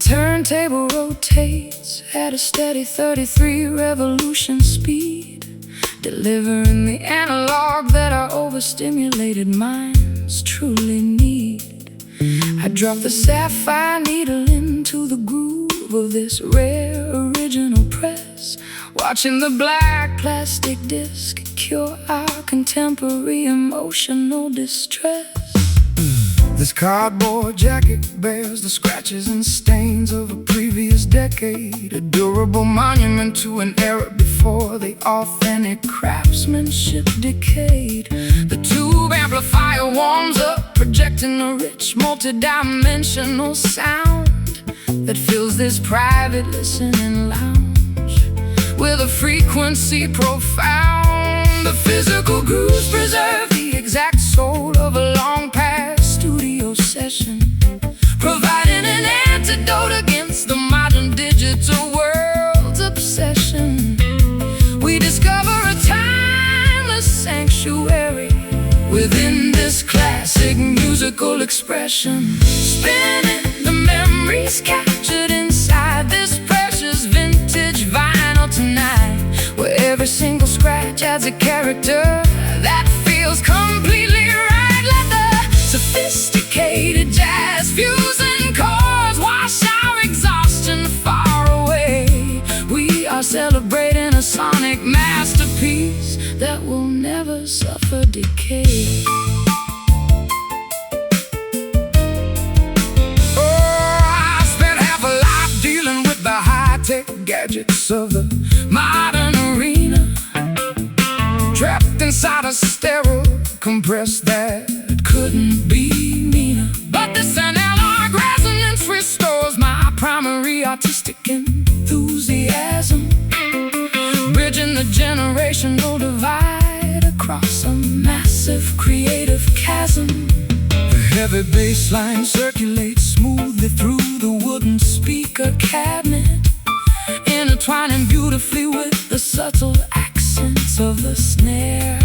turntable rotates at a steady 33 revolution speed, delivering the analog that our overstimulated minds truly need. I drop the sapphire needle into the groove of this rare original press, watching the black plastic disc cure our contemporary emotional distress. This cardboard jacket bears the scratches and stains of a previous decade, a durable monument to an era before the authentic craftsmanship decayed. The tube amplifier warms up, projecting a rich multi-dimensional sound that fills this private listening lounge with a frequency profound. The physical grooves preserve the exact soul of a long past studio session, providing an antidote against the modern digital world's obsession. We discover a timeless sanctuary within this classic musical expression, spinning the memories captured inside this precious vintage vinyl tonight, where every single scratch adds a character that feels completely right. Let the sophisticated jazz fusing chords wash our exhaustion far away. We are celebrating a sonic masterpiece that will never suffer decay. Gadgets of the modern arena, trapped inside a sterile compress that couldn't be meaner. But this analog resonance restores my primary artistic enthusiasm, bridging the generational divide across a massive creative chasm. The heavy bass line circulates smoothly through the wooden speaker cabinet, intertwining beautifully with the subtle accents of the snare.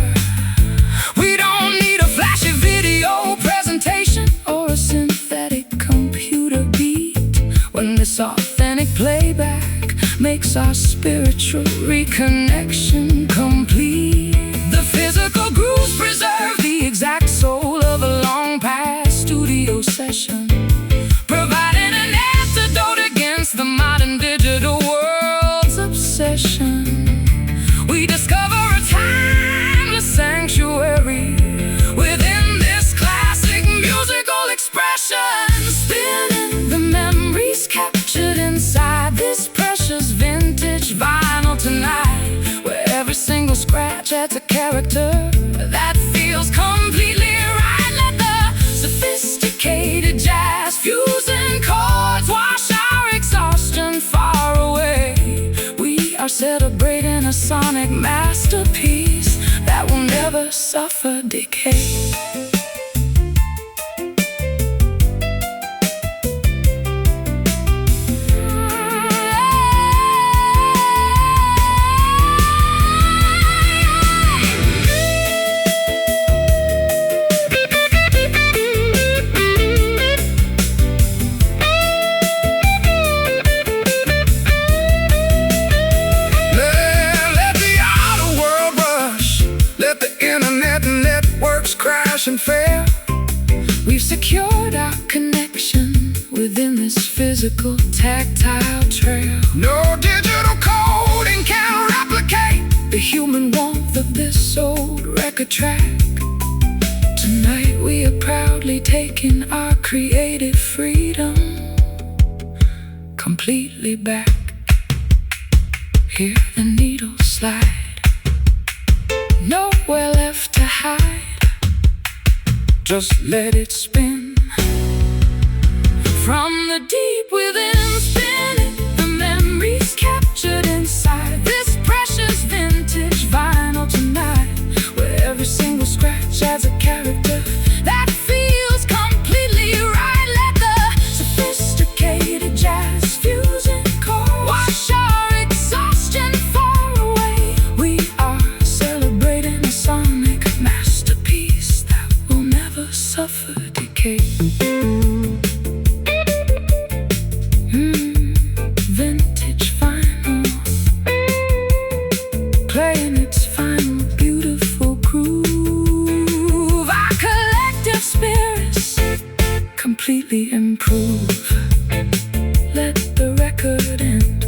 We don't need a flashy video presentation or a synthetic computer beat when this authentic playback makes our spiritual reconnection complete. The physical grooves preserve the exact soul of a long past studio session, providing an antidote against the modern digital world's obsession. We discover a timeless sanctuary within this classic musical expression, spinning the memories captured inside this precious vintage vinyl tonight, where every single scratch adds a character that feels completely right. Let the sophisticated jazz fusing chords wash our exhaustion far away. We are celebrating a sonic masterpiece that will never suffer decay. Crash and fail. We've secured our connection within this physical tactile trail. No digital coding can replicate the human warmth of this old record track. Tonight we are proudly taking our creative freedom completely back. Hear the needle slide, nowhere left to hide. Just let it spin from the deep within, spinning the memories captured inside this precious vintage vinyl tonight, where every single scratch adds a character that feels completely right. Let the sophisticated jazz fusion chords wash our exhaustion far away. We are celebrating a sonic masterpiece that will never suffer decay. completely improve. Let the record end.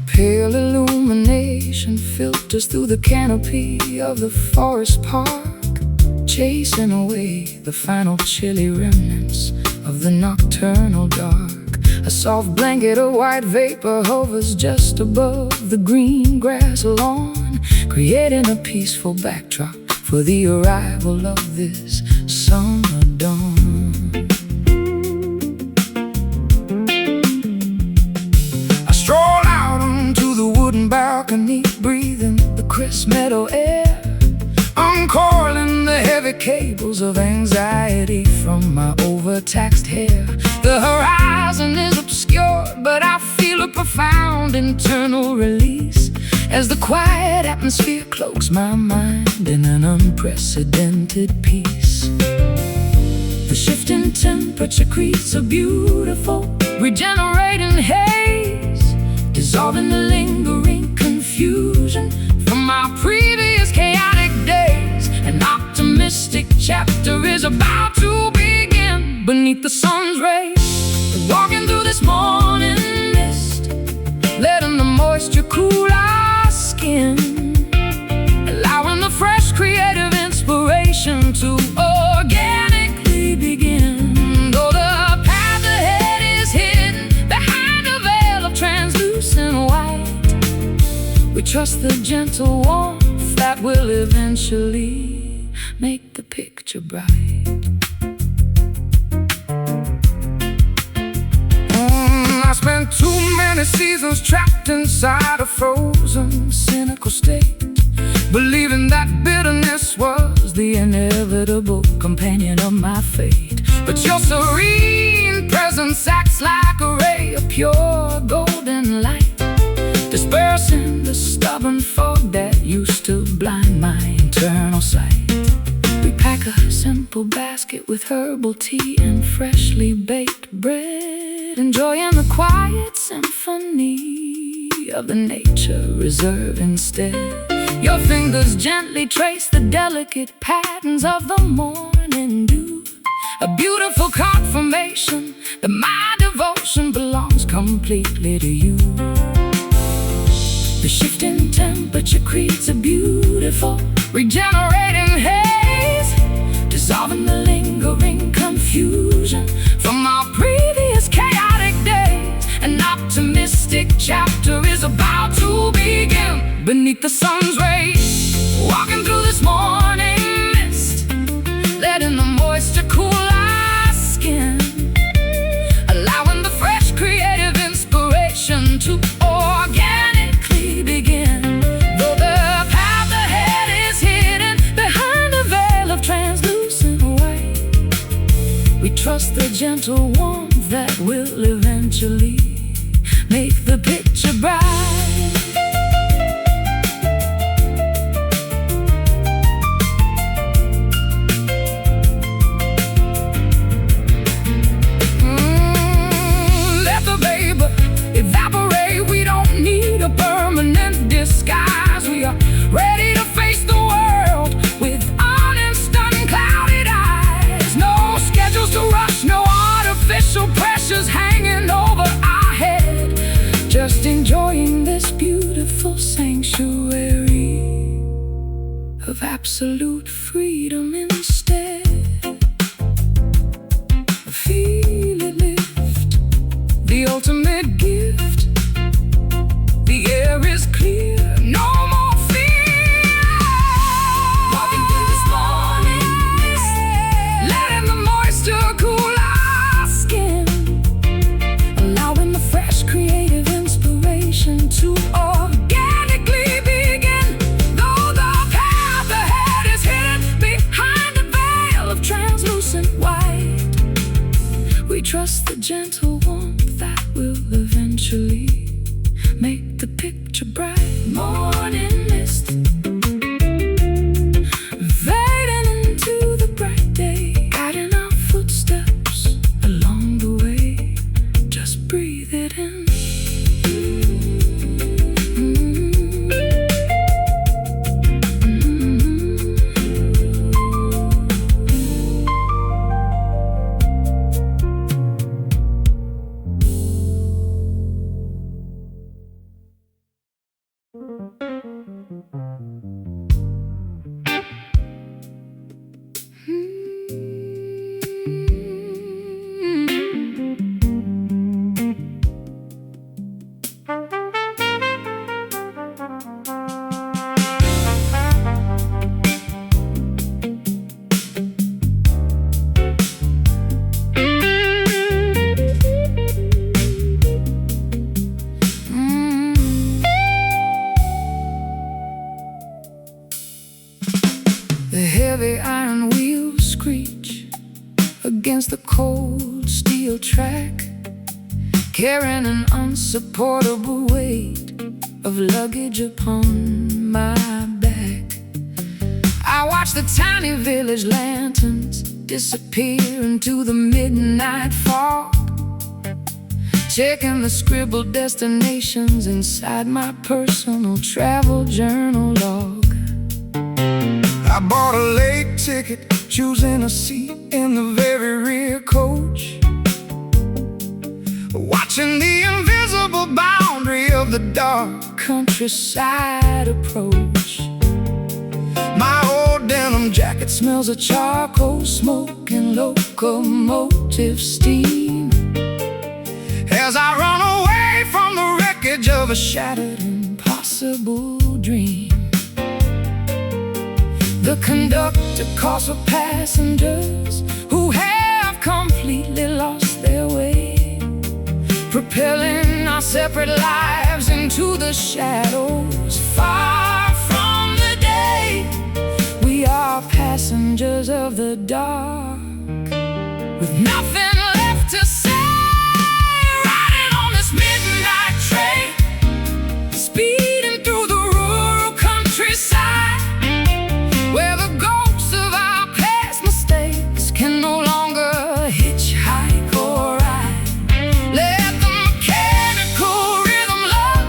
Pale illumination filters through the canopy of the forest park, chasing away the final chilly remnants of the nocturnal dark. A soft blanket of white vapor hovers just above the green grass lawn, creating a peaceful backdrop for the arrival of this summer dawn. I stroll out onto the wooden balcony, breathing the crisp meadow air, uncoiling the heavy cables of anxiety from my overtaxed hair. The horizon is obscured, but I feel a profound internal release as the quiet atmosphere cloaks my mind in an unprecedented peace. The shifting temperature creates a beautiful, regenerating haze, dissolving the lingering confusion from my previous chaotic days. An optimistic chapter is about to begin beneath the sun's rays. Walking through this morning mist, letting the moisture cool our skin, allowing the fresh creative inspiration to organically begin. Though the path ahead is hidden behind a veil of translucent white, we trust the gentle warmth that will eventually make the picture bright. I spent too many seasons trapped inside a frozen, cynical state, believing that bitterness was the inevitable companion of my fate. But your serene presence acts like a ray of pure golden light, dispersing the stubborn fog that used to blind my internal sight. We pack a simple basket with herbal tea and freshly baked bread, enjoying the quiet symphony of the nature reserve instead. Your fingers gently trace the delicate patterns of the morning dew, a beautiful confirmation that my devotion belongs completely to you. The shifting temperature creates a beautiful, regenerating haze, dissolving the lingering confusion from our previous chaotic days. An optimistic chapter is about to begin beneath the sun's rays. Walking through this morning mist, letting the moisture cool our skin, allowing the fresh creative inspiration to organically begin. Though the path ahead is hidden behind a veil of translucent white, we trust the gentle warmth that will eventually make the picture bright. Let the vapor evaporate. We don't need a permanent disguise. We are ready to face the world with honest, unclouded eyes. No schedules to rush, no artificial pressures hanging over our head. Just enjoying this beautiful sanctuary of absolute freedom instead. Feel it lift, the ultimate gift. The air is clear, no more fear. Walking through this morning mist, letting the moisture trust the gentle warmth that will eventually make the picture bright. Morning mist, fading into the bright day, guiding our footsteps along the way. Just breathe it in. The heavy iron wheels screech against the cold steel track, carrying an unsupportable weight of luggage upon my back. I watch the tiny village lanterns disappear into the midnight fog, checking the scribbled destinations inside my personal travel journal log. I bought a late ticket, choosing a seat in the very rear coach, watching the invisible boundary of the dark countryside approach. My old denim jacket smells of charcoal smoke and locomotive steam as I run away from the wreckage of a shattered, impossible dream. The conductor calls for passengers who have completely lost their way, propelling our separate lives into the shadows, far from the day. We are passengers of the dark, with nothing left to say, riding on this midnight train, speeding through the rural countryside, where the ghosts of our past mistakes can no longer hitchhike or ride. Let the mechanical rhythm lull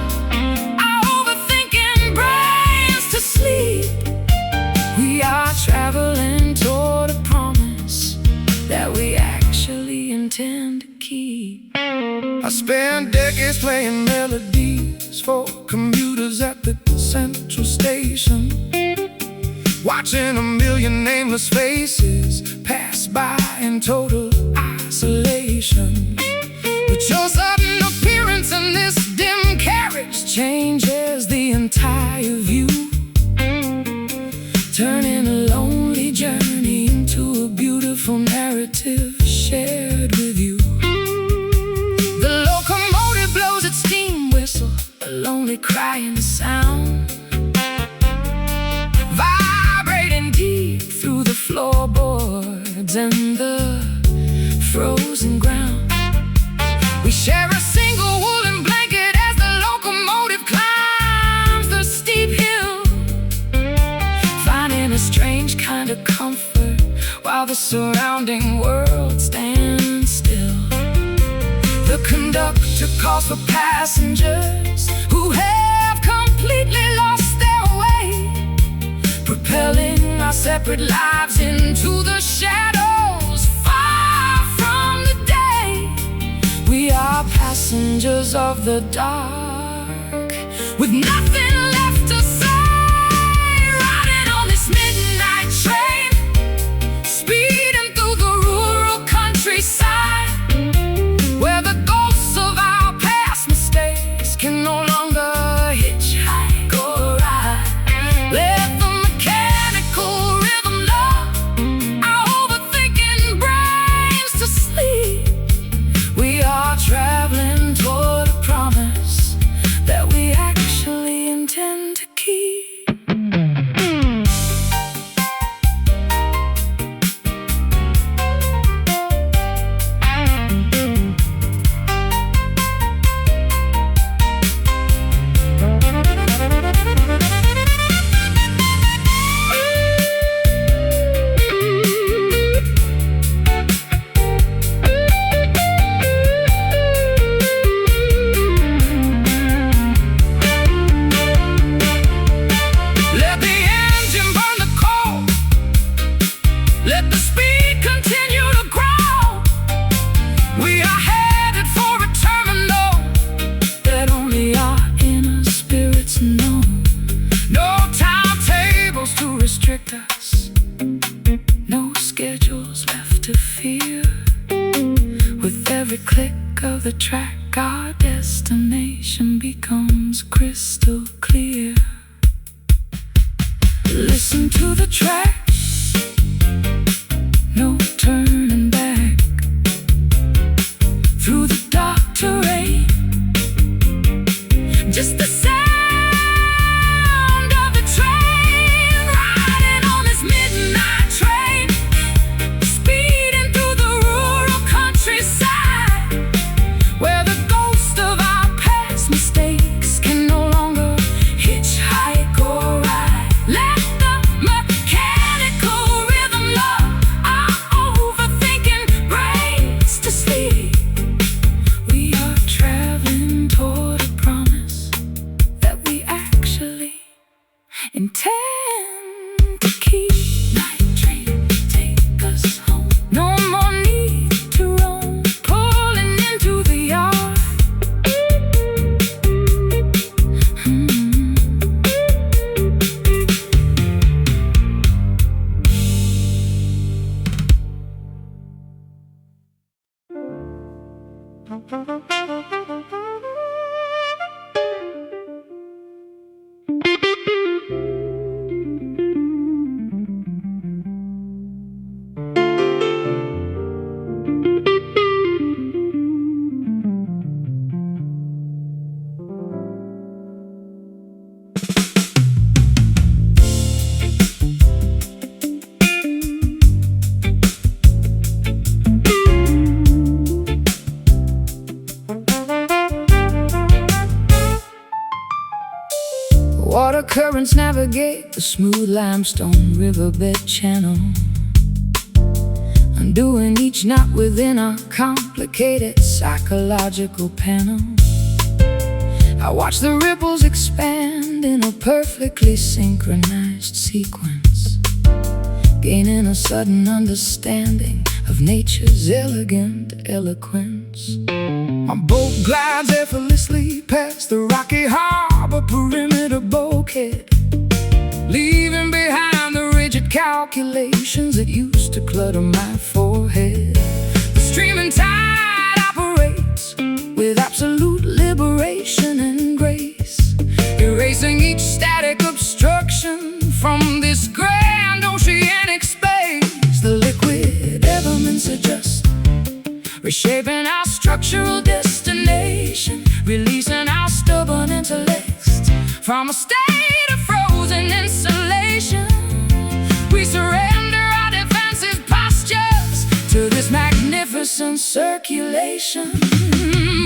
our overthinking brains to sleep. We are traveling toward a promise that we actually intend to keep. I spent decades playing melodies for commuters at the central station, watching a million nameless faces pass by in total isolation. But your sudden appearance in this dim carriage changes the entire view, turning a lonely journey into a beautiful narrative shared with you. The locomotive blows its steam whistle, a lonely crying sound, deep through the floorboards and the frozen ground. We share a single woolen blanket as the locomotive climbs the steep hill, finding a strange kind of comfort while the surrounding world stands still. The conductor calls for passengers who have completely lost their way, propelling our separate lives into the shadows, far from the day. We are passengers of the dark, with nothing left to say, riding on this midnight train, speeding through the rural countryside, where the ghosts of our past mistakes can no longer hitchhike or ride. Let the mechanical rhythm lull our overthinking brains to sleep. We are traveling toward a promise that we actually intend every click of the track, our destination becomes crystal clear. Listen to the track, no turning back. Through the dark terrain, just the sound of the train riding on this midnight train, speeding through the rural countryside, where the ghost of our past mistakes can no longer hitchhike or ride. Let the mechanical rhythm lull our overthinking brains to sleep. We are traveling toward a promise that we actually intend to keep. Night train, take us home. No more need to roam, pulling into the yard. Water currents navigate the smooth limestone riverbed channel, undoing each knot within our complicated psychological panel. I watch the ripples expand in a perfectly synchronized sequence, gaining a sudden understanding of nature's elegant eloquence. My boat glides effortlessly past the rocky harbor perimeter bulkhead, leaving behind the rigid calculations that used to clutter my forehead. The streaming tide operates with absolute liberation and grace, erasing each static obstruction from this grand oceanic space. The liquid elements adjust, reshaping our structural destination, releasing our stubborn intellects from a state of frozen insulation. We surrender our defensive postures to this magnificent circulation,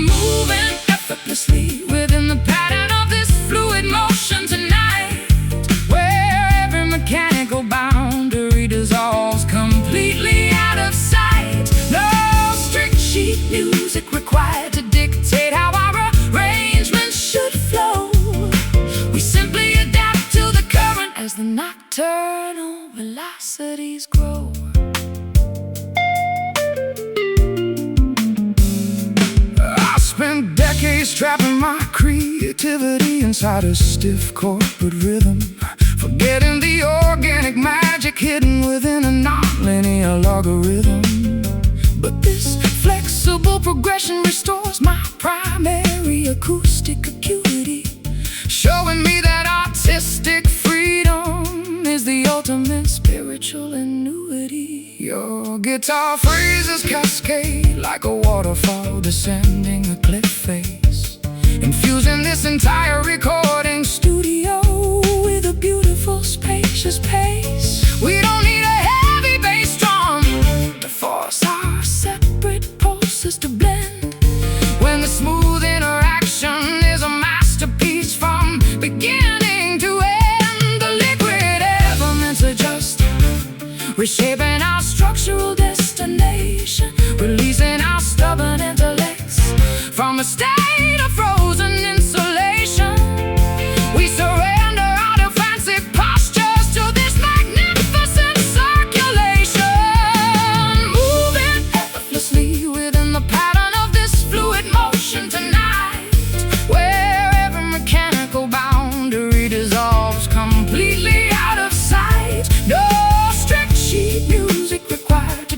moving effortlessly within the pattern of this fluid motion tonight, where every mechanical boundary dissolves completely out of sight. No strict sheet music required to dictate how our arrangements should flow. We simply adapt to the current as the nocturnal velocities grow. I spent decades trapping my creativity inside a stiff corporate rhythm, forgetting the organic magic hidden within a non-linear logarithm. But this flexible progression restores my primary acoustic acuity, showing me that artistic freedom is the ultimate spiritual annuity. Your guitar phrases cascade like a waterfall descending a cliff face, infusing this entire recording studio with a beautiful spacious pace. We don't need a heavy bass drum to force our separate pulses to blend, when the smooth interaction is a masterpiece from beginning to end. The liquid elements adjust, reshaping our structural destination, releasing our stubborn intellects from a state of frozen insulation. We surrender our defensive postures to this magnificent circulation, moving effortlessly within the pattern of this fluid motion tonight, where every mechanical boundary dissolves completely out of sight. No strict sheet music required to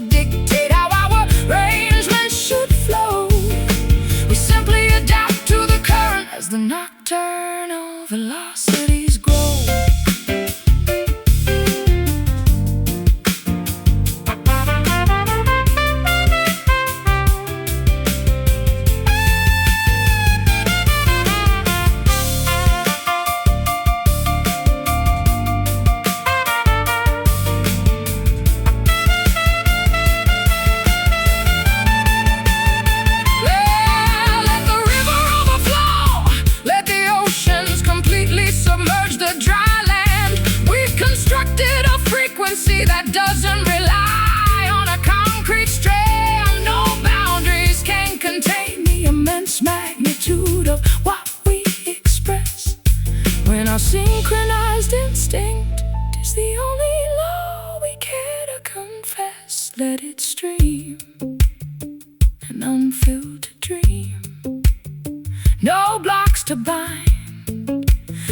to bind.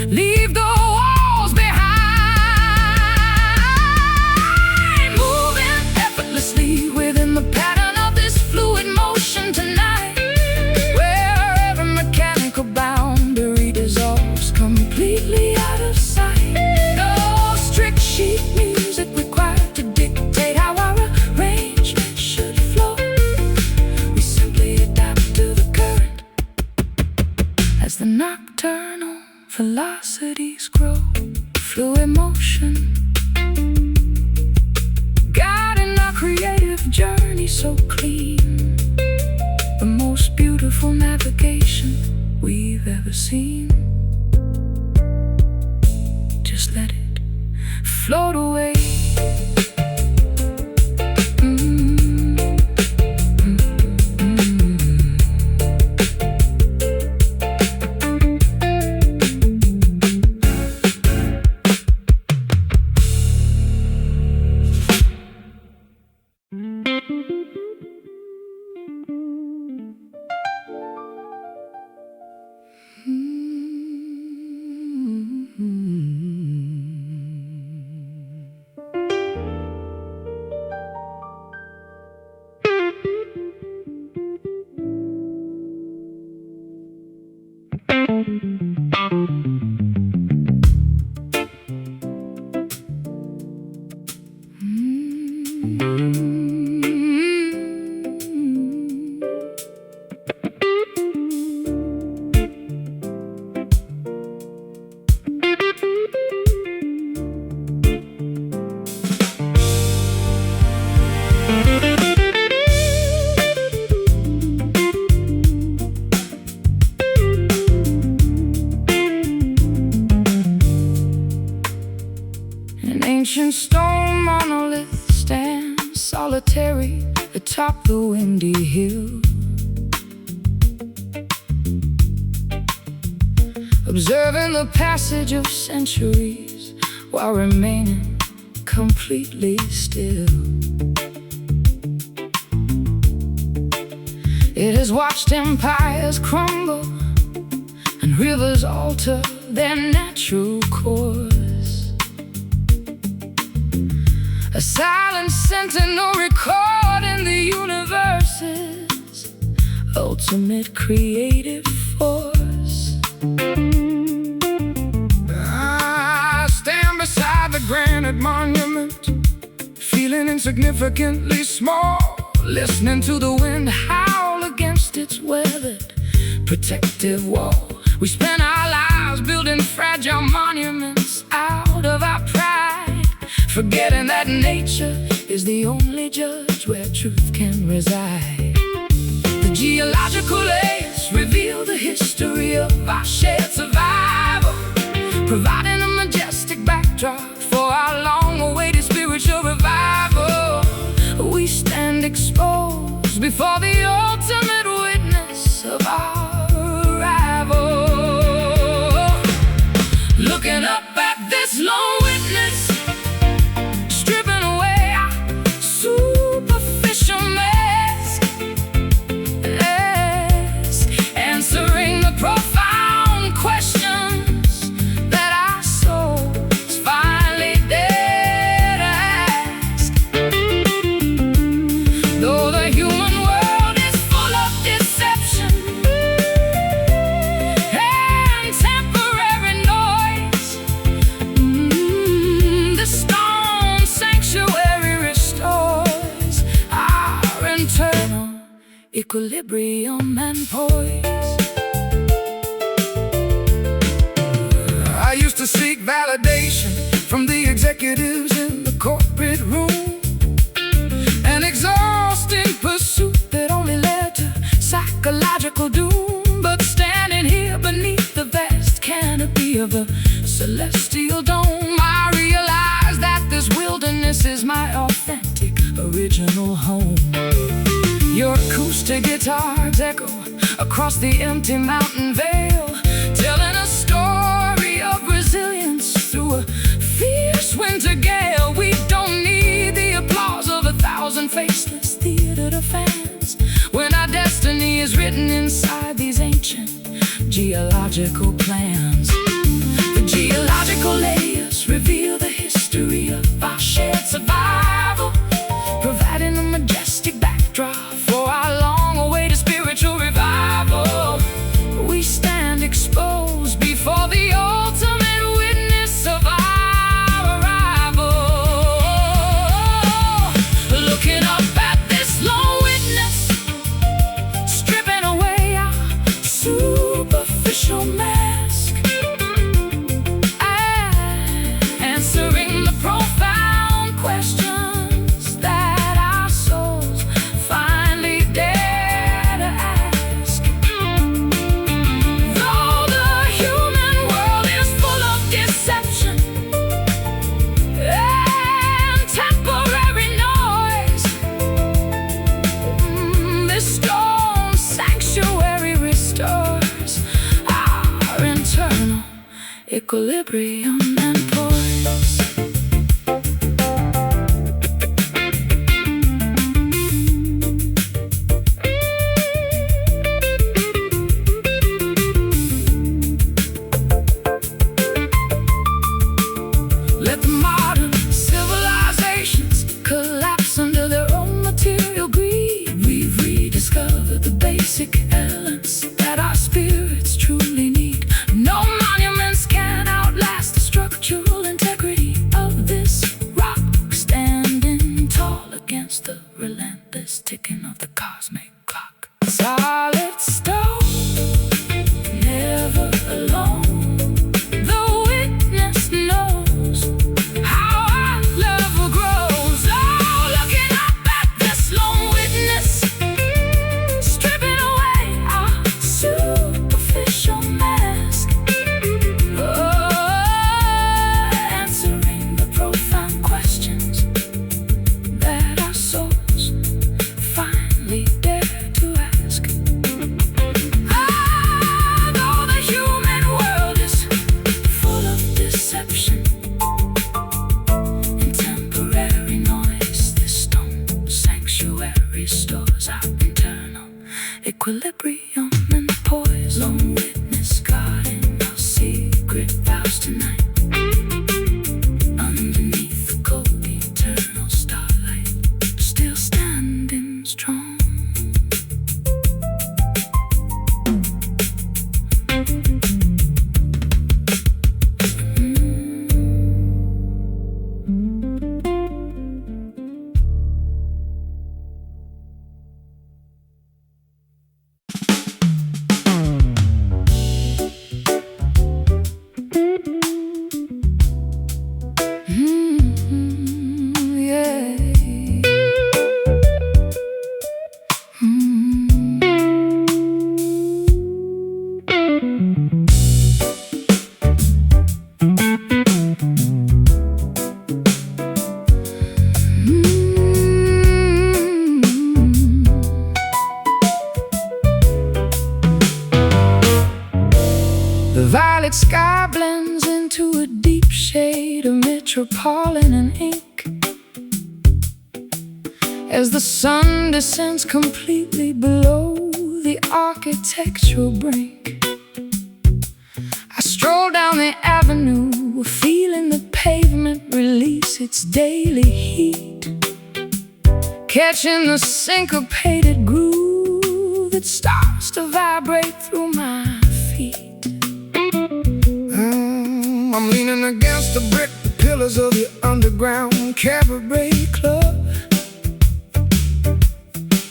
Leave the walls behind, moving effortlessly within the pattern of this fluid motion tonight, where every mechanical boundary dissolves completely out of sight. No strict sheet music required to dictate how our arrangement should flow. We simply adapt to the current as the nocturnal velocities grow. Fluid motion, guiding our creative journey so clean. The most beautiful navigation we've ever seen. Just let it float away. Ancient stone monolith stands solitary atop the windy hill, observing the passage of centuries while remaining completely still. It has watched empires crumble and rivers alter their natural course. A silent sentinel recording the universe's ultimate creative force. I stand beside the granite monument, feeling insignificantly small, listening to the wind howl against its weathered protective wall. We spend our lives building fragile monuments out of our pride, forgetting that nature is the only judge where truth can reside. The geological layers reveal the history of our shared survival, providing a majestic backdrop for our long-awaited spiritual revival. We stand exposed before the ultimate witness of our arrival, looking up at this lone witness, stripping away our superficial mask, answering the profound questions that our souls finally dare ask. Though the human world is full of deception and temporary noise, the stone sanctuary restores our internal equilibrium and poise. I used to seek validation from the executives in the corporate room, an exhausting pursuit that only led to psychological doom. But standing here beneath the vast canopy of a celestial dome, I realize that this wilderness is my authentic, original home. Your acoustic guitars echo across the empty mountain vale, telling a story of resilience through a fierce winter gale. We don't need the applause of 1,000 faceless theater fans when our destiny is written inside these ancient geological plans. The geological layers reveal the history of our shared survival, providing a majestic backdrop for our long-awaited spiritual revival. We stand exposed before the ultimate witness of our arrival, looking up at this lone witness, stripping away our superficial mask, answering the profound questions that our souls finally dare to ask. Though the human world is full of deception and temporary noise, this stone sanctuary restores our internal equilibrium and poise. Let the modern civilizations collapse under their own material greed. We've rediscovered the basic elements that our spirits truly need. No monuments can outlast the structural integrity of this rock, standing tall against the relentless ticking of the cosmic clock. Solid stone, never alone. The witness knows how our love grows. Oh, looking up at this lone witness, stripping away our superficial mask, answering the profound questions that our souls finally dare to ask. Though the human world is full of deception and temporary noise, this stone sanctuary stores our internal equilibrium and poise. Lone witness guarding our secret vows tonight, underneath the cold eternal starlight, still standing strong. Yeah. The violet sky blends into a deep shade of metropolitan and ink as the sun descends completely below the architectural brink. I stroll down the avenue, feeling the pavement release its daily heat, catching the syncopated groove that starts to vibrate through my feet. I'm leaning against the brick pillars of the underground cabaret club,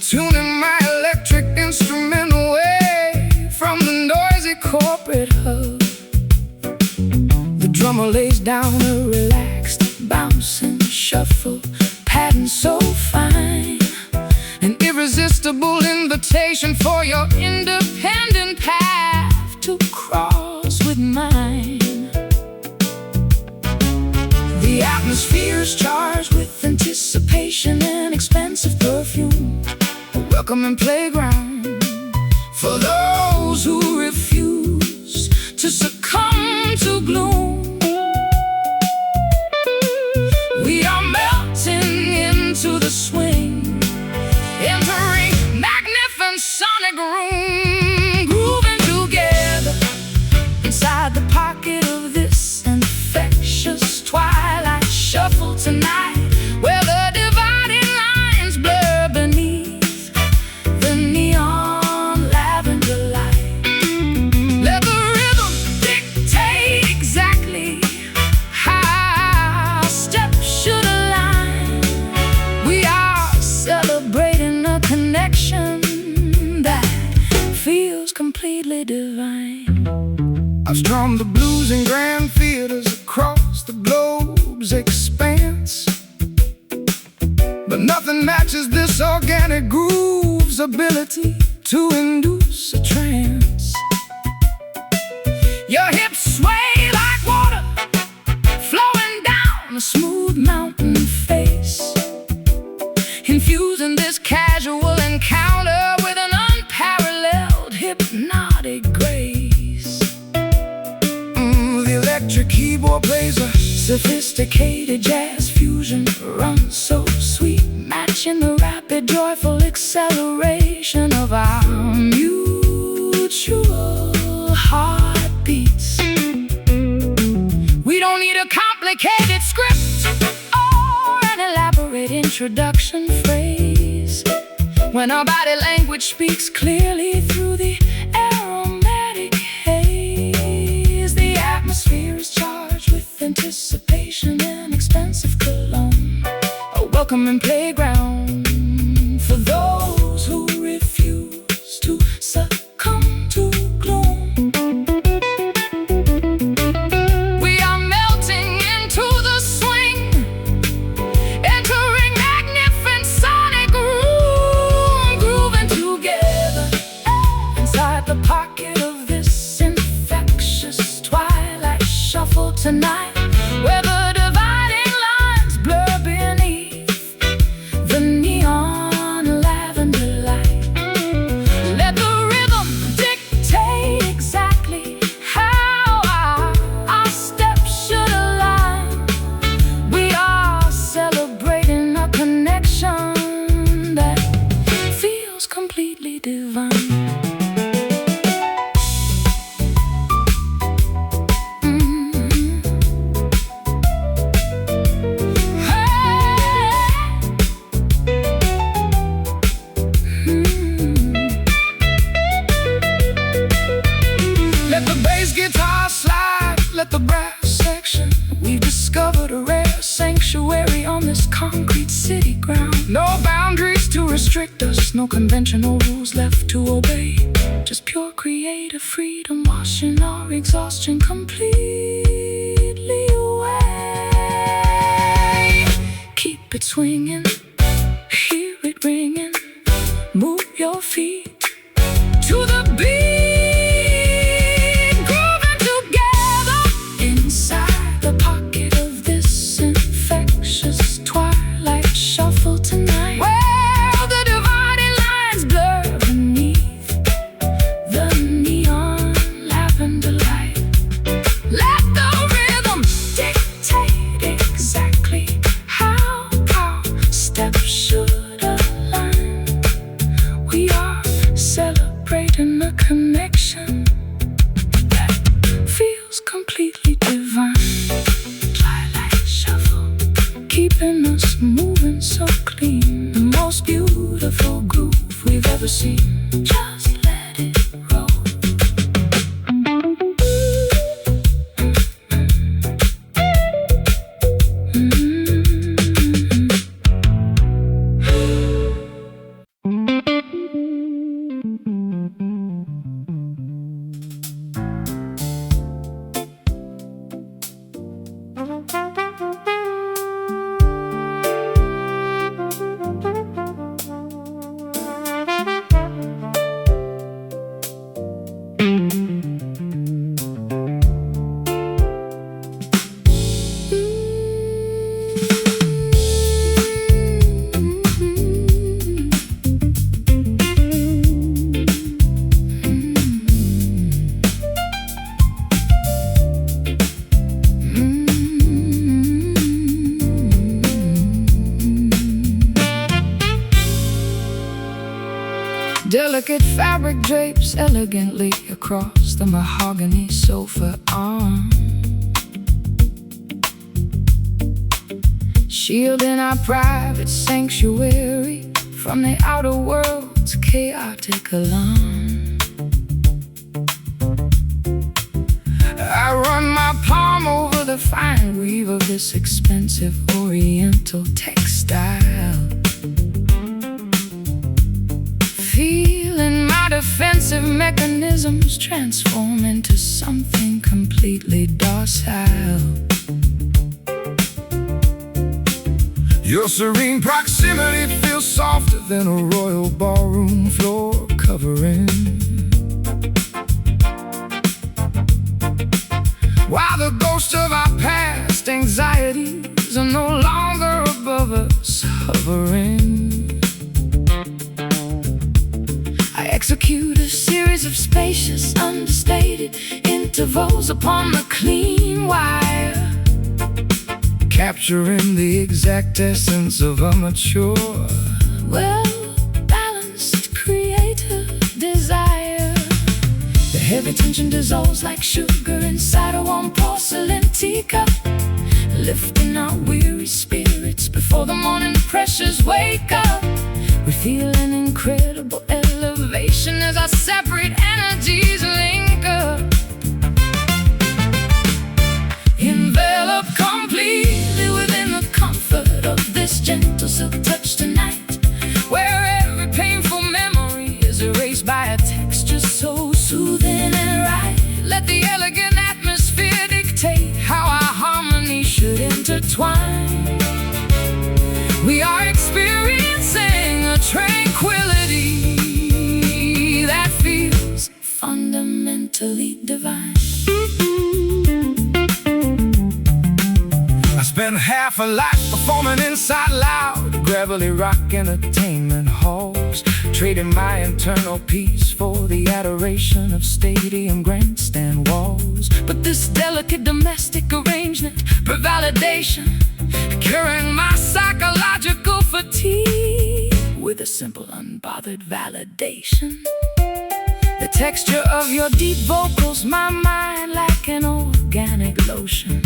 tuning my electric instrument away from the noisy corporate hub. The drummer lays down a relaxed, bouncing shuffle pattern so fine, an irresistible invitation for your independent path to cross with mine. The atmosphere is charged with anticipation and expensive perfume, a welcoming playground for those who refuse to succumb to gloom. We are melting into the swing, entering magnificent sonic room, grooving together completely divine. I've strummed the blues in grand theaters across the globe's expanse, but nothing matches this organic groove's ability to induce a trance. Your hips sway like water flowing down a smooth mountain face, infusing this casual encounter with an unparalleled hypnotic grace. The electric keyboard plays a sophisticated jazz fusion, runs so sweet, matching the rapid, joyful acceleration of our mutual heartbeats. We don't need a complicated script or an elaborate introduction phrase when our body language speaks clearly through the aromatic haze. The atmosphere is charged with anticipation and expensive cologne, a welcoming playground for those who refuse to succumb to gloom. We are melting into the swing, entering magnificent sonic room, grooving together inside the pocket of this infectious twilight shuffle tonight, where the dividing lines blur beneath the neon lavender light. Let the rhythm dictate exactly how our steps should align. We are celebrating a connection that feels completely divine. Let the bass guitar slide, let the brass section. We've discovered a rare sanctuary on this concrete city ground. No boundaries to restrict us, no conventional rules left to obey. Just pure creative freedom, washing our exhaustion completely away. Keep it swinging, hear it ringing, move your feet to the beat, grooving together inside the pocket of this infectious twilight shuffle tonight, where the dividing lines blur beneath the neon lavender light. Let the rhythm dictate exactly how our steps should align. We are celebrating a connection that feels completely divine. Twilight shuffle, keeping us moving so clean. The most beautiful groove we've ever seen. Just let it roll. Delicate fabric drapes elegantly across the mahogany sofa arm, shielding our private sanctuary from the outer world's chaotic alarm. I run my palm over the fine weave of this expensive oriental textile, feeling my defense defensive mechanisms transform into something completely docile. Your serene proximity feels softer than a royal ballroom floor covering. While the ghosts of our past anxieties are no longer above us hovering, I execute a series of spacious, understated intervals upon the clean wire, capturing the exact essence of a mature, well-balanced creative desire. The heavy tension dissolves like sugar inside a warm porcelain teacup, lifting our weary spirits before the morning pressures wake up. We feel an incredible elevation as our separate energies link up, enveloped completely within the comfort of this gentle silk touch tonight, where every painful memory is erased by a texture so soothing and right. Let the elegant atmosphere dictate how our harmony should intertwine. We are experiencing a tranquility that feels fundamentally divine. I spent half a life performing inside loud, gravelly rock entertainment halls, trading my internal peace for the adoration of stadium grandstand walls. But this delicate domestic arrangement for validation, curing my psychological fatigue with a simple unbothered validation. The texture of your deep vocals, my mind like an organic lotion,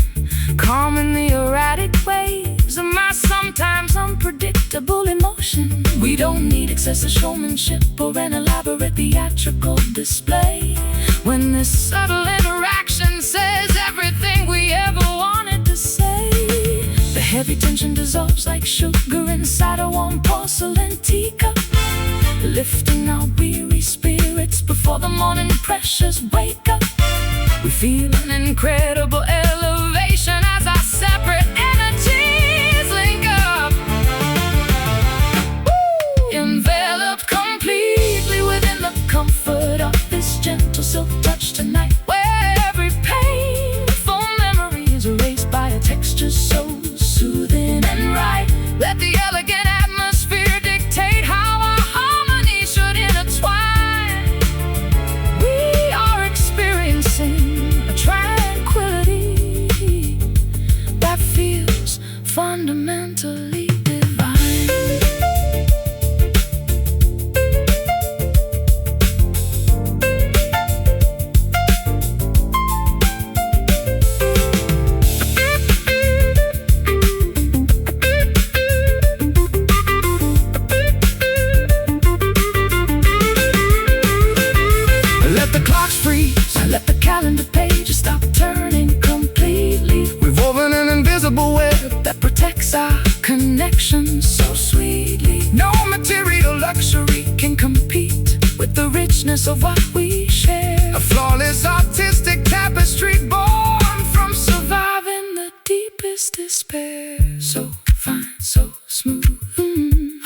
calming the erratic waves of my sometimes unpredictable emotion. We don't need excessive showmanship or an elaborate theatrical display when this subtle interaction says everything we ever wanted to say. The heavy tension dissolves like sugar inside a warm porcelain teacup, lifting our weary spirits before the morning pressures wake up. We feel an incredible elevation as our separate energies link up, enveloped completely within the comfort of this gentle silk touch tonight, where every painful memory is erased by a texture so soothing and right. Let the elegant atmosphere dictate how our harmony should intertwine. We are experiencing a tranquility that feels fundamentally divine. let the clocks freeze, Let the calendar pages stop turning completely. we've woven an invisible web. That protects our connection so sweetly. No material luxury Can compete with the richness of what we share. a flawless artistic tapestry born from Surviving the deepest despair. So fine, so smooth,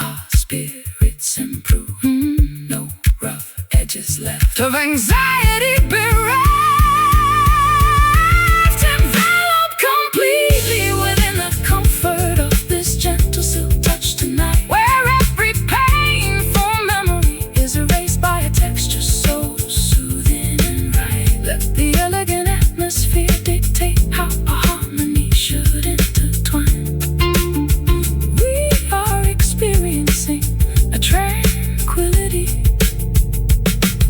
our spirits improve. No rough edges left of anxiety bereft, enveloped completely within the comfort of this gentle silk touch tonight, where every painful memory is erased by a texture so soothing and right. Let the elegant atmosphere dictate how our harmony should intertwine. We are experiencing a tranquility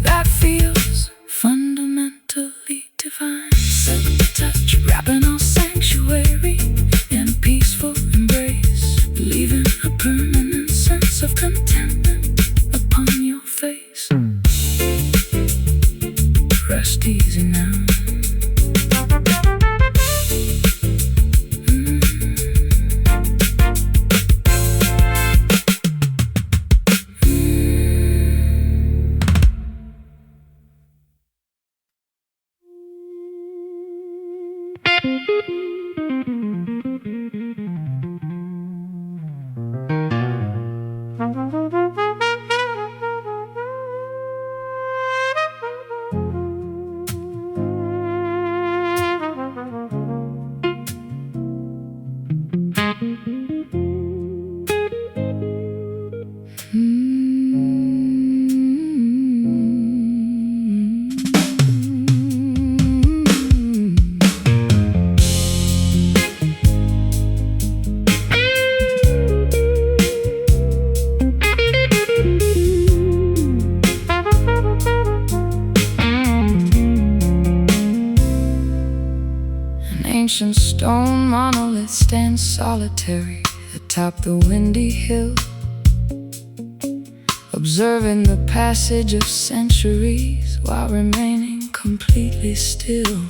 that feels fundamentally divine. Silk touch wrapping our sanctuary in peaceful embrace, leaving a permanent sense of contentment upon your face. Rest easy now. ancient stone monolith stands solitary atop the windy hill, observing the passage of centuries while remaining completely still.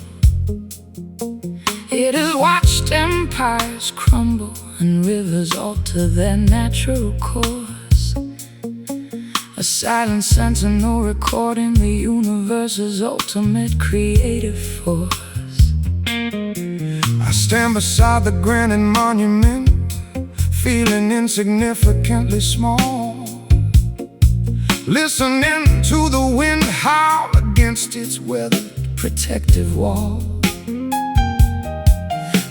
It has watched empires crumble and rivers alter their natural course, a silent sentinel recording the universe's ultimate creative force. I stand beside the granite monument, feeling insignificantly small, listening to the wind howl against its weathered protective wall.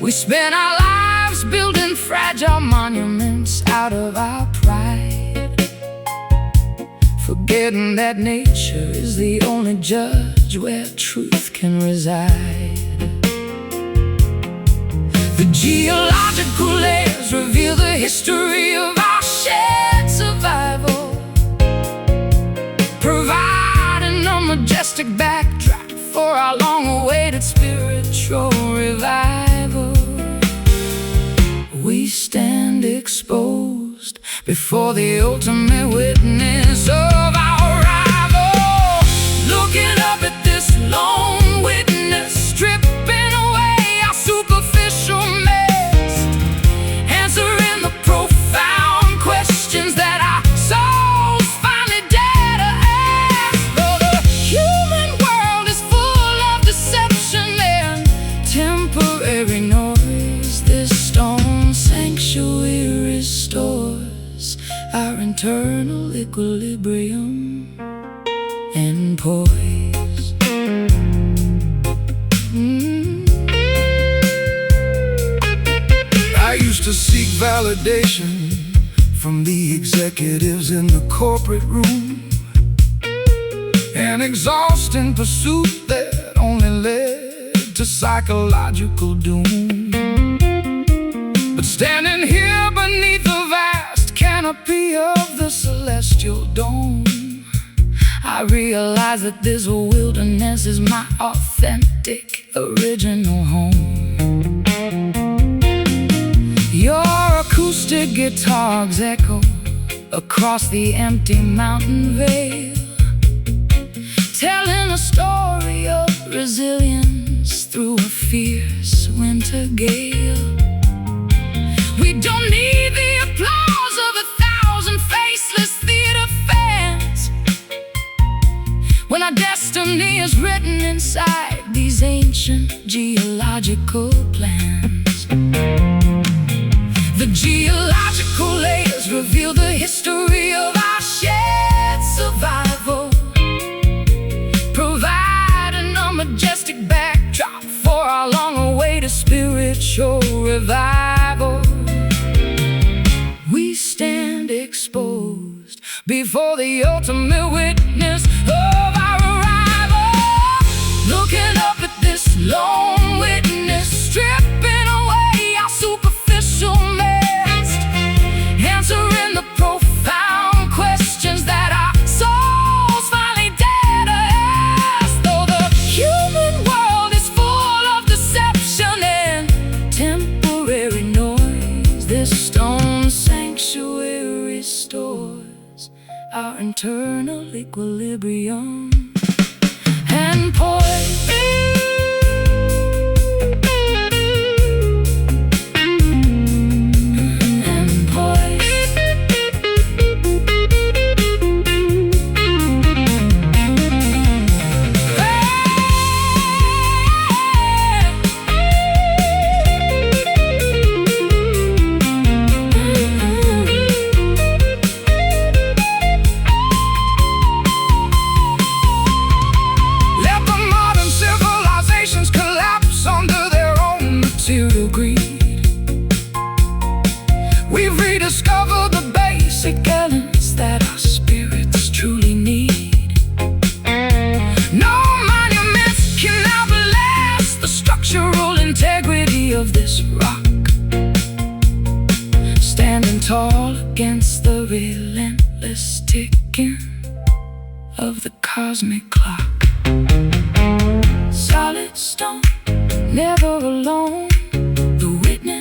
We spend our lives building fragile monuments out of our pride, forgetting that nature is the only judge where truth can reside. The geological layers reveal the history of our shared survival, providing a majestic backdrop for our long-awaited spiritual revival. We stand exposed before the ultimate witness of our arrival, looking up at this lone witness, stripping away our superficial mist, answering the profound questions that our souls finally dare to ask. Though the human world is full of deception and temporary noise, this stone sanctuary restores our internal equilibrium and poise. I used to seek validation from the executives in the corporate room, an exhausting pursuit that only led to psychological doom. But standing here beneath the vast canopy of the celestial dome, I realize that this wilderness is my authentic, original home. Your acoustic guitars echo across the empty mountain vale, telling a story of resilience through a fierce winter gale. We don't need the applause of 1,000 faceless theater fans when our destiny is written inside these ancient geological plans. The geological layers reveal the history of our shared survival, providing a majestic backdrop for our long-awaited spiritual revival. We stand exposed before the ultimate witness of our arrival, looking up at this lone witness, stripping away our superficial mist, answering the profound questions that our souls finally dare to ask. Though the human world is full of deception and temporary noise, this stone sanctuary restores our internal equilibrium and poise. We've rediscovered the basic elements that our spirits truly need. No monuments can outlast the structural integrity of this rock, standing tall against the relentless ticking of the cosmic clock. Solid stone, never alone,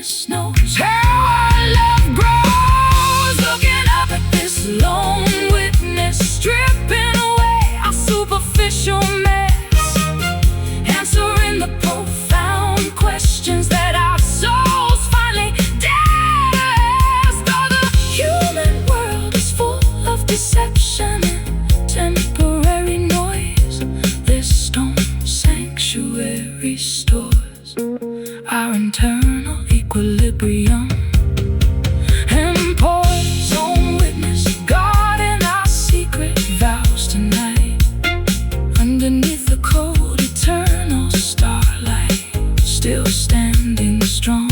witness knows how our love grows. Looking up at this lone witness, stripping away our superficial mess, answering the profound questions that our souls finally dare to ask. Though the human world is full of deception and temporary noise, this stone sanctuary restores our internal equilibrium and pours on witness, God in our secret vows tonight. Underneath the cold eternal starlight, still standing strong.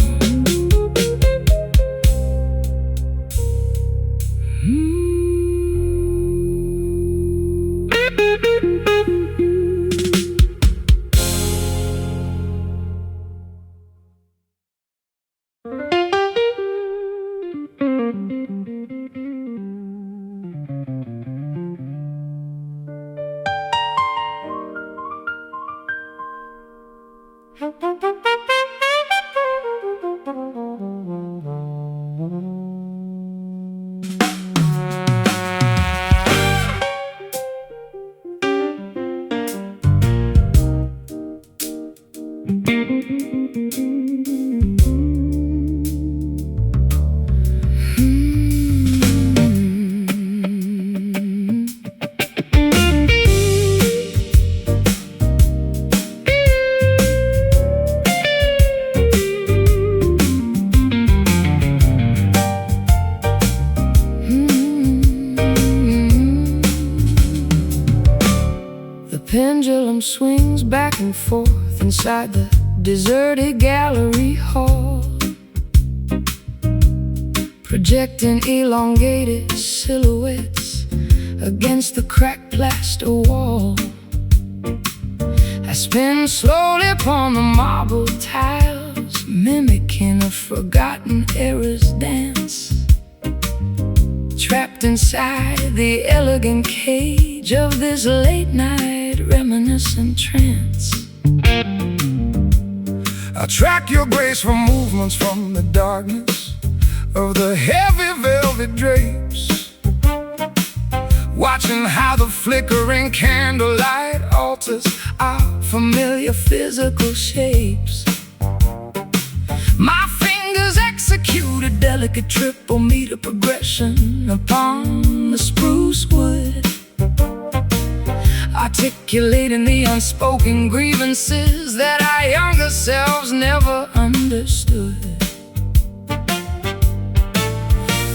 Pendulum swings back and forth inside the deserted gallery hall, projecting elongated silhouettes against the cracked plaster wall. I spin slowly upon the marble tiles, mimicking a forgotten era's dance, trapped inside the elegant cage of this late-night reminiscent trance. I track your graceful movements from the darkness of the heavy velvet drapes, watching how the flickering candlelight alters our familiar physical shapes. My fingers execute a delicate triple meter progression upon the spruce wood, articulating the unspoken grievances that our younger selves never understood.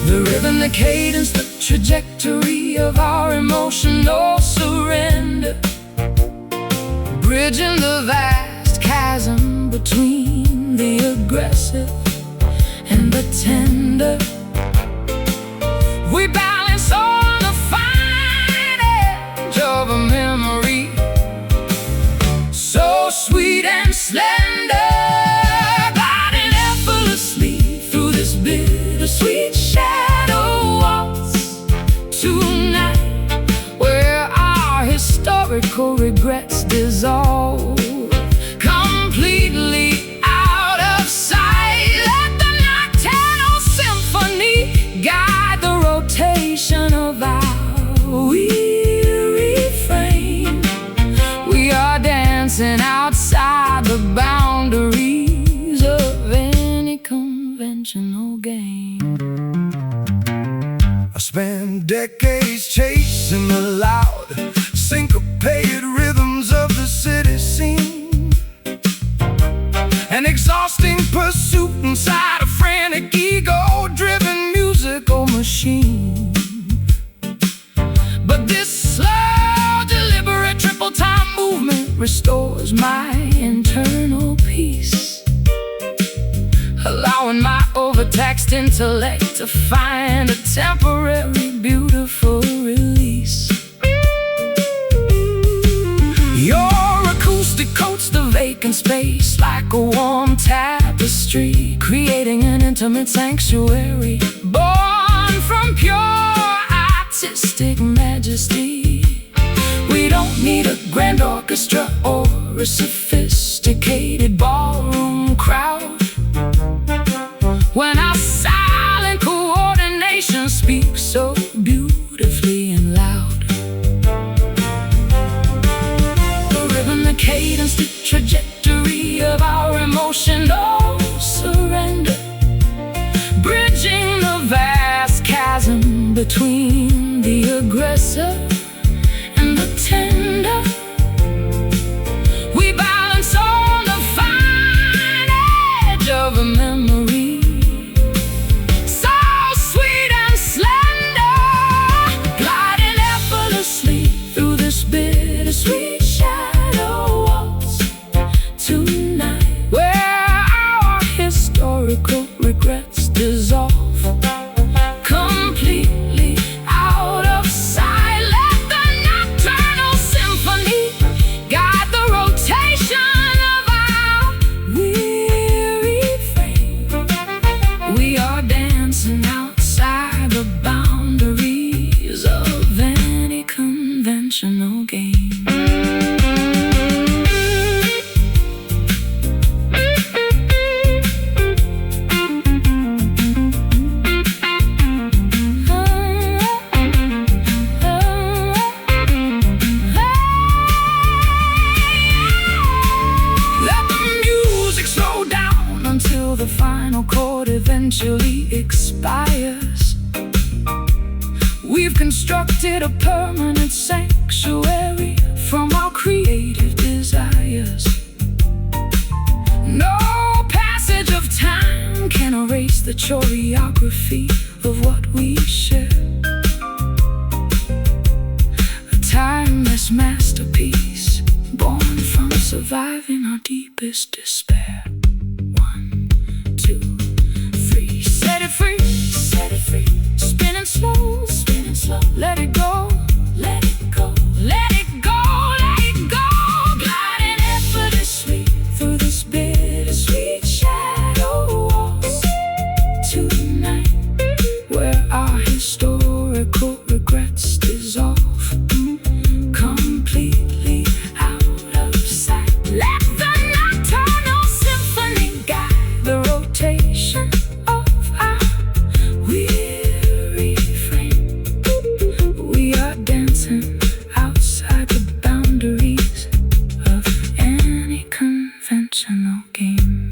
The rhythm, the cadence, the trajectory of our emotional surrender, bridging the vast chasm between the aggressive and the tender. We balance on the fine edge of a memory so sweet and slender, gliding effortlessly through this bittersweet shadow waltz tonight, where our historical regrets dissolve completely out of sight. Let the nocturnal symphony guide the rotation of our weary frame. We are dancing outside the boundaries of any conventional game. I spent decades chasing the loud, syncopated rhythms of the city scene, an exhausting pursuit inside a frantic, ego-driven musical machine. But this slow, deliberate, triple-time movement restores my internal peace, allowing my overtaxed intellect to find a temporary, beautiful release. Your acoustic coats the vacant space like a warm tapestry, creating an intimate sanctuary born from pure artistic majesty. We don't need a grand orchestra or a sophisticated ballroom crowd. trajectory of our emotional surrender, bridging the vast chasm between the aggressor and the tender. We balance on the fine edge of a memory, so sweet and slender, gliding effortlessly through this bittersweet shadow waltz tonight, where our historical regrets dissolve completely out of sight. Let the nocturnal symphony guide the rotation of our weary frame. We are dancing outside the boundaries of any conventional game. The final chord eventually expires. We've constructed a permanent sanctuary from our creative desires. No passage of time can erase the choreography of what we share. A timeless masterpiece born from surviving our deepest despair. Free, set it free, spinning slow, let it go, let it go, let it go, let it go, gliding effortlessly through this bittersweet shadow waltz tonight, where our historical regrets dissolve completely out of sight. Let the nocturnal symphony guide the rotation of weary frame. We are dancing outside the boundaries of any conventional game.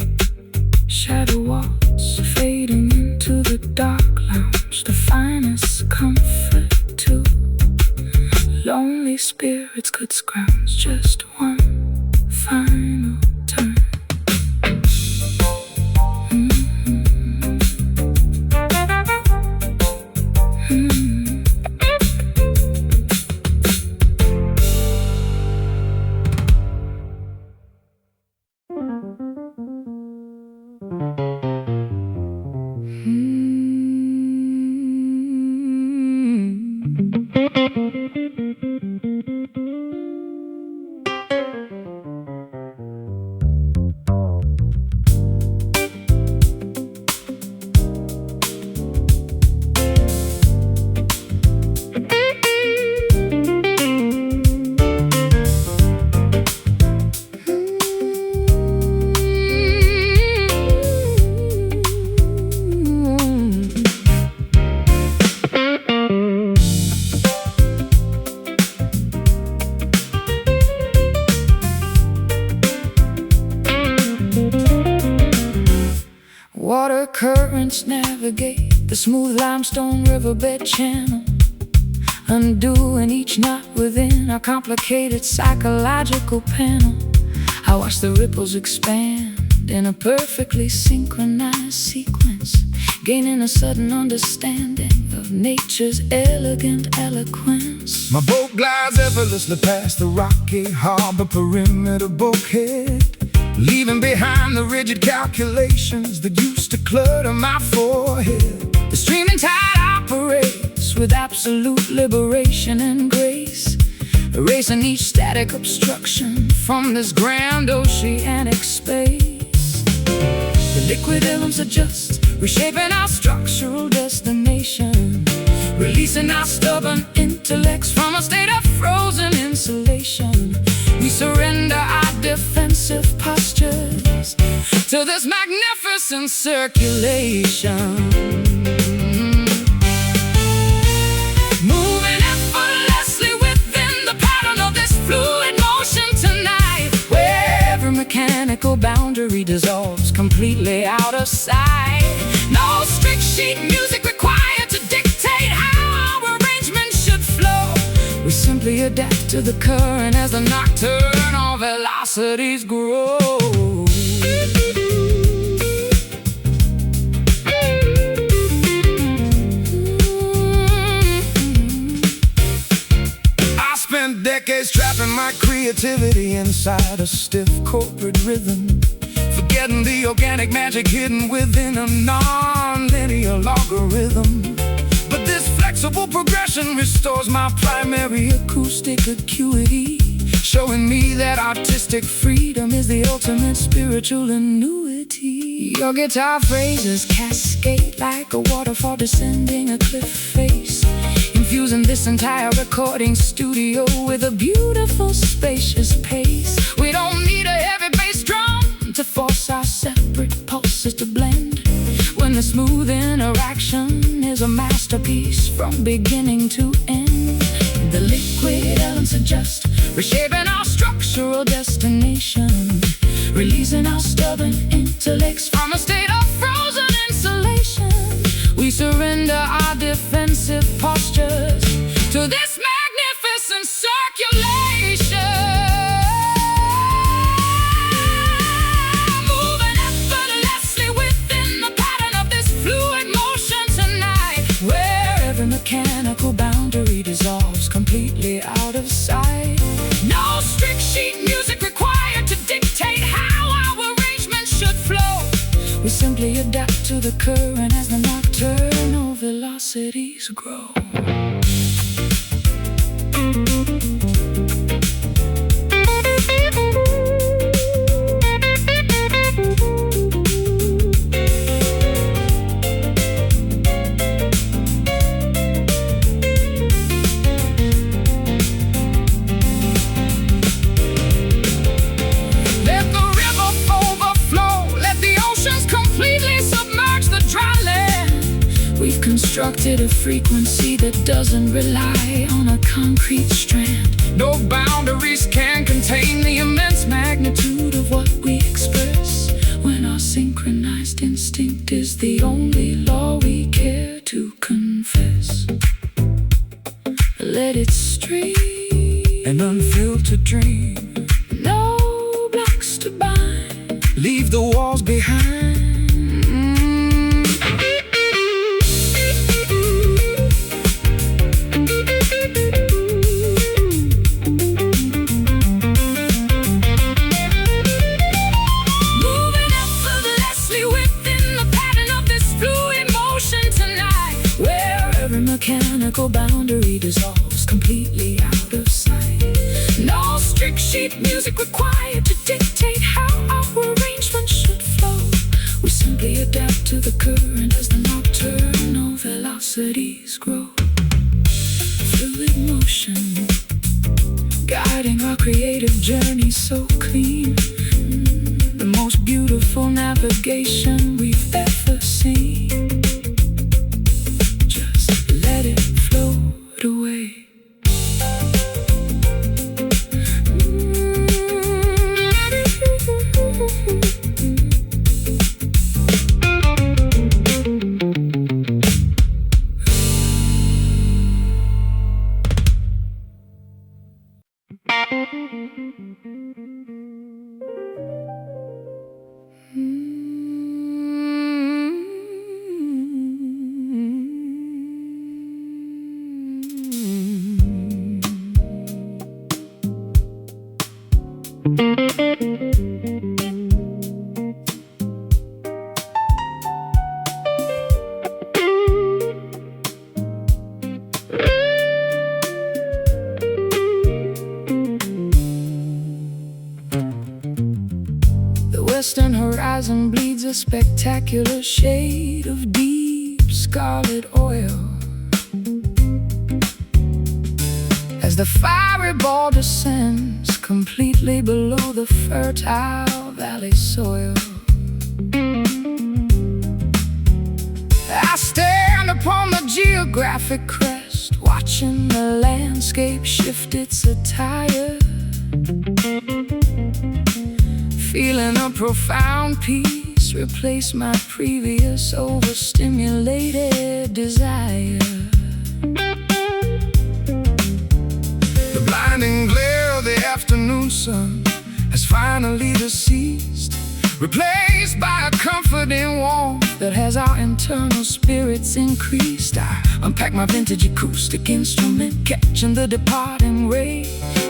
Shadow waltz fading into the dark lounge, the finest comfort too. Lonely spirits could scrounge just one final turn. Water currents navigate the smooth limestone riverbed channel, undoing each knot within our complicated psychological panel. I watch the ripples expand in a perfectly synchronized sequence, gaining a sudden understanding of nature's elegant eloquence. My boat glides effortlessly past the rocky harbor perimeter bulkhead, leaving behind the rigid calculations that used to clutter my forehead. The streaming tide operates with absolute liberation and grace, erasing each static obstruction from this grand oceanic space. The liquid elements adjust, reshaping our structural destination, releasing our stubborn intellects from a state of frozen insulation. We surrender our defensive postures to this magnificent circulation, moving effortlessly within the pattern of this fluid motion tonight, where every boundary dissolves completely out of sight. No strict sheet music required to dictate how our arrangement should flow. We simply adapt to the current as the nocturnal velocities grow. Spent decades trapping my creativity inside a stiff corporate rhythm, forgetting the organic magic hidden within a non-linear logarithm. But this flexible progression restores my primary acoustic acuity, showing me that artistic freedom is the ultimate spiritual annuity. Your guitar phrases cascade like a waterfall descending a cliff face, infusing this entire recording studio with a beautiful, spacious pace. We don't need a heavy bass drum to force our separate pulses to blend, when the smooth interaction is a masterpiece from beginning to end. The liquid elements adjust, reshaping our structural destination, releasing our stubborn intellects from a state of frozen insulation. We surrender our defensive postures to this magnificent circulation, moving effortlessly within the pattern of this fluid motion tonight, where every mechanical boundary dissolves completely out of sight. No strict sheet music required to dictate how our arrangement should flow. We simply adapt to the current as the nocturnal velocities grow. Constructed a frequency that doesn't rely on a concrete strand. No boundaries can contain the immense magnitude of what we express, when our synchronized instinct is the only law we care to confess. Let it stream, an unfiltered dream. No blocks to bind, leave the walls behind. Mechanical boundary dissolves completely out of sight. No strict sheet music required to dictate how our arrangement should flow. We simply adapt to the current as the nocturnal velocities grow. Fluid motion, guiding our creative journey so clean. The most beautiful navigation we've ever seen. Let it float away. The western horizon bleeds a spectacular shade of deep scarlet oil, as the fiery ball descends completely below the fertile valley soil. I stand upon the geographic crest, watching the landscape shift its attire, feeling a profound peace replaced my previous overstimulated desire. The blinding glare of the afternoon sun has finally deceased, replaced by a comforting warmth that has our internal spirits increased. I unpack my vintage acoustic instrument, catching the departing ray,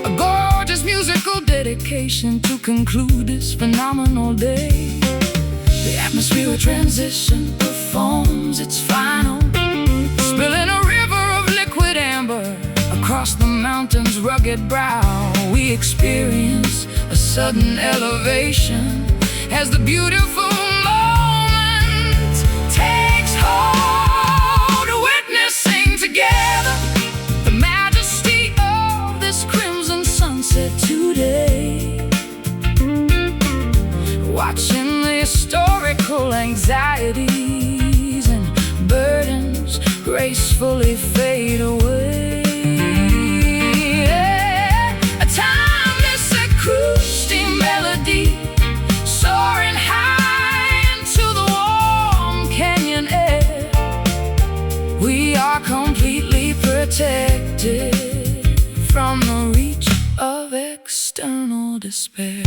a gorgeous musical dedication to conclude this phenomenal day. The atmosphere of transition performs its final, spilling a river of liquid amber across the mountain's rugged brow. We experience a sudden elevation as the beautiful moment takes hold, witnessing together the majesty of this crimson sunset today. Watching the historical anxieties and burdens gracefully fade away. A timeless acoustic melody soaring high into the warm canyon air. We are completely protected from the reach of external despair.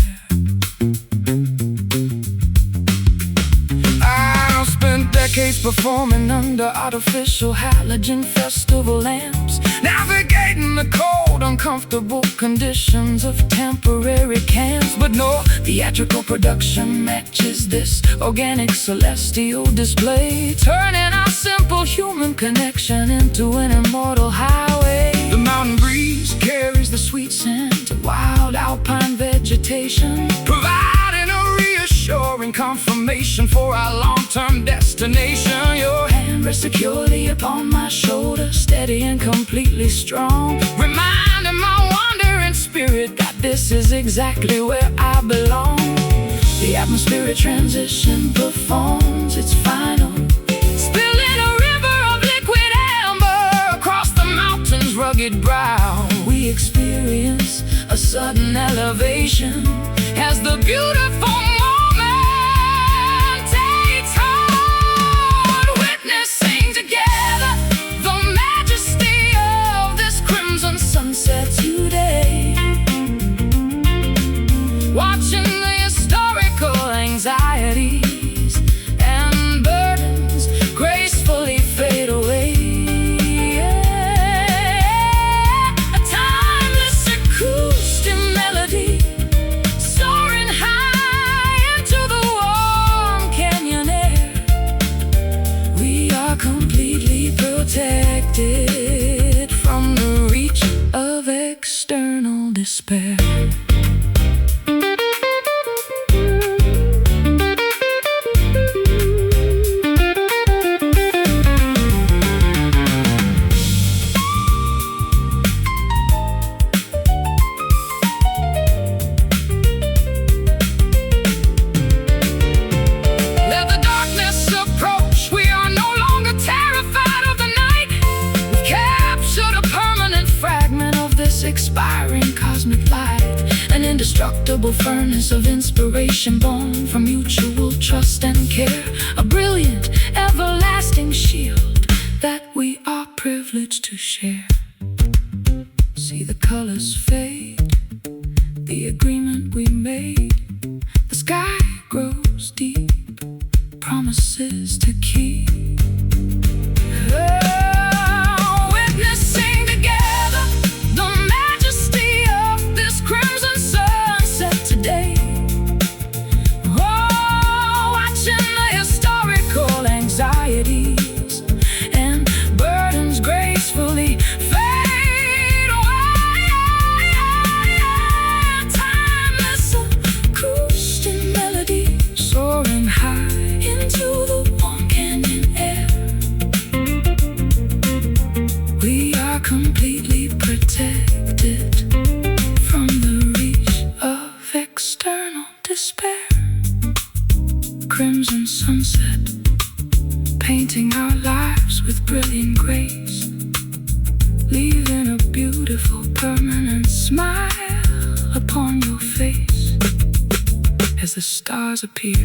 I've spent decades performing under artificial halogen festival lamps, navigating the cold, uncomfortable conditions of temporary camps. But no theatrical production matches this organic celestial display, turning our simple human connection into an immortal highway. The mountain breeze carries the sweet scent of wild alpine vegetation, providing a reassuring confirmation for our long-term destination. Your hand rests securely upon my shoulder, steady and completely strong, reminding my wandering spirit that this is exactly where I belong. The atmospheric transition performs its final, spilling a river of liquid amber across the mountain's rugged brow. We experience a sudden elevation as the beautiful moment takes hold, witnessing together the majesty of this crimson sunset today. Watching the historical anxieties and burdens gracefully fade away. A timeless acoustic melody soaring high into the warm canyon air. We are completely protected from the reach of external despair. Let the darkness approach, we are no longer terrified of the night. We've captured a permanent fragment of this expiring cosmic light, an indestructible furnace of inspiration born from mutual trust and care, a brilliant, everlasting shield that we are privileged to share. See the colors fade, the agreement we made, the sky grows deep, promises to keep. Witnessing together the majesty of this crimson sunset today. Watching the historical anxieties and burdens gracefully fade away. Timeless acoustic melody soaring high into the warm canyon air. We are completely protected from the reach of external despair. Crimson sunset, painting our lives with brilliant grace, leaving a beautiful permanent smile upon your face. As as the stars appear.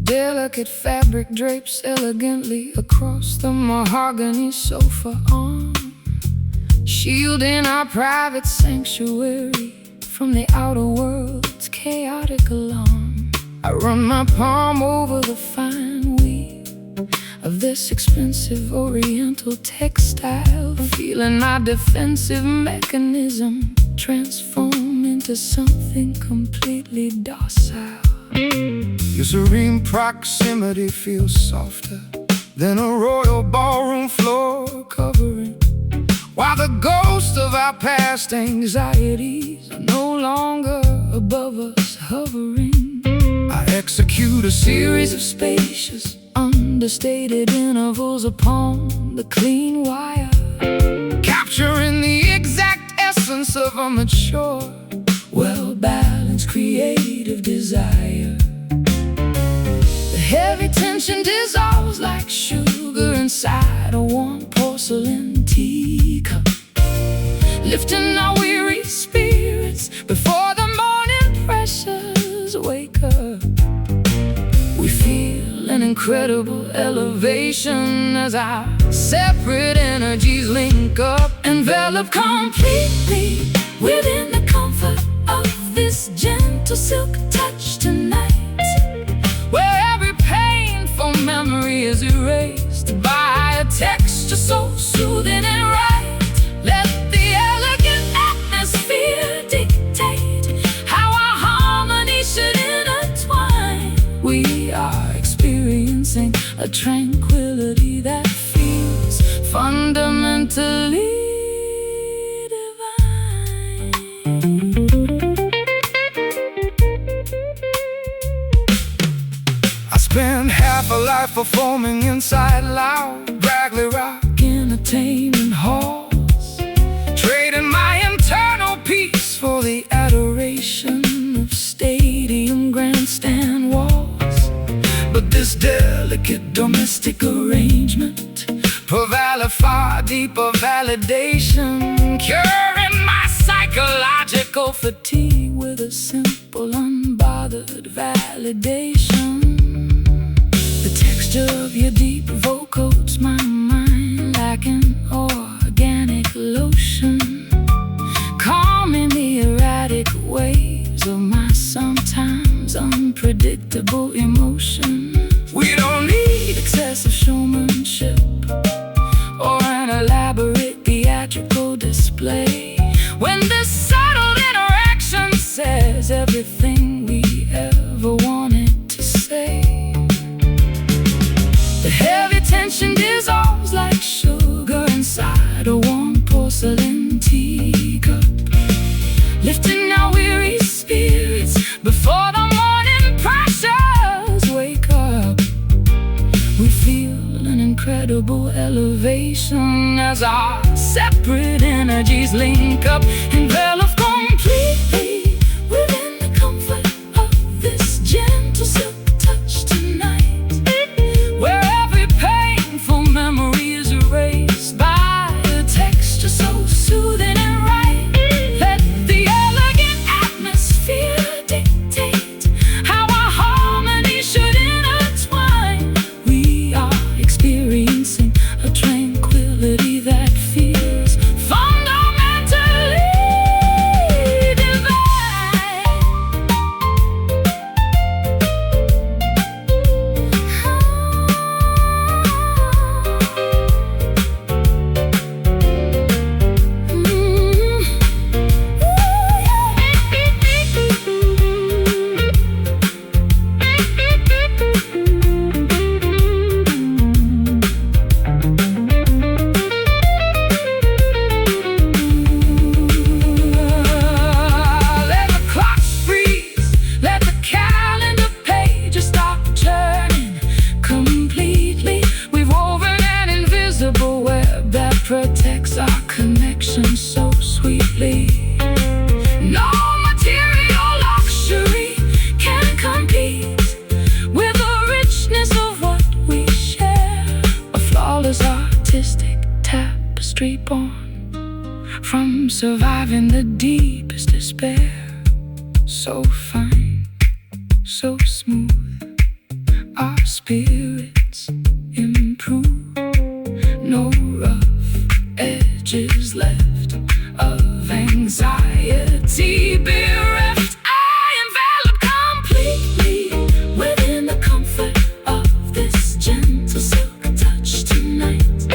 Delicate fabric drapes elegantly across the mahogany sofa arm, shielding our private sanctuary from the outer world's chaotic alarm. I run my palm over the fine weave of this expensive oriental textile, feeling my defensive mechanism transform into something completely docile. Your serene proximity feels softer than a royal ballroom floor covering, while the ghosts of our past anxieties are no longer above us hovering. I execute a series of spacious, understated intervals upon the clean wire, capturing the exact essence of a mature, well-balanced creative desire. The heavy tension dissolves like sugar inside a warm porcelain teacup, lifting our weary spirits before the morning pressures wake up. We feel an incredible elevation as our separate energies link up, enveloped completely within the comfort of this gentle silk touch tonight, where every painful memory is erased by a texture so soothing and right. Let the elegant atmosphere dictate how our harmony should intertwine. We are experiencing a tranquility that feels fundamentally spend half a life performing inside loud, bragly rock entertainment halls, trading my internal peace for the adoration of stadium grandstand walls. But this delicate domestic arrangement provides far deeper validation, curing my psychological fatigue with a simple, unbothered validation. The texture of your deep vocal coats my mind like an organic lotion, calming the erratic waves of my sometimes unpredictable emotion. We don't need excessive showmanship or an elaborate theatrical display when this subtle interaction says everything we ever wanted to say. The heavy tension dissolves like sugar inside a warm porcelain teacup, lifting our weary spirits before the morning pressures wake up. We feel an incredible elevation as our separate energies link up, enveloped completely within the comfort of this gentle silk touch tonight, where every painful memory is erased by a texture so soothing and right. Let the elegant atmosphere dictate how our harmony should intertwine. We are experiencing a tranquility that feels fundamentally divine. alive in the deepest despair. So fine, so smooth, our spirits improve. No rough edges left of anxiety bereft. I envelop completely within the comfort of this gentle silk touch tonight,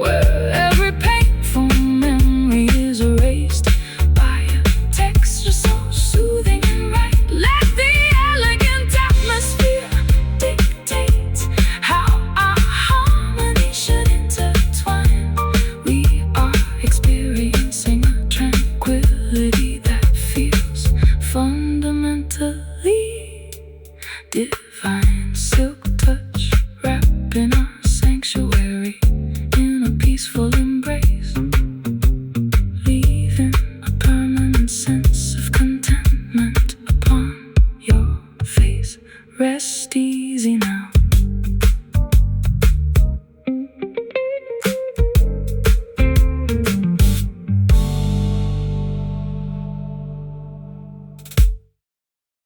where every painful memory is erased by a texture so soothing and right. Let the elegant atmosphere dictate how our harmony should intertwine. We are experiencing a tranquility that feels fundamentally divine. Silk touch wrapping our sanctuary in a peaceful embrace, leaving a permanent sense of contentment upon your face. Rest easy now,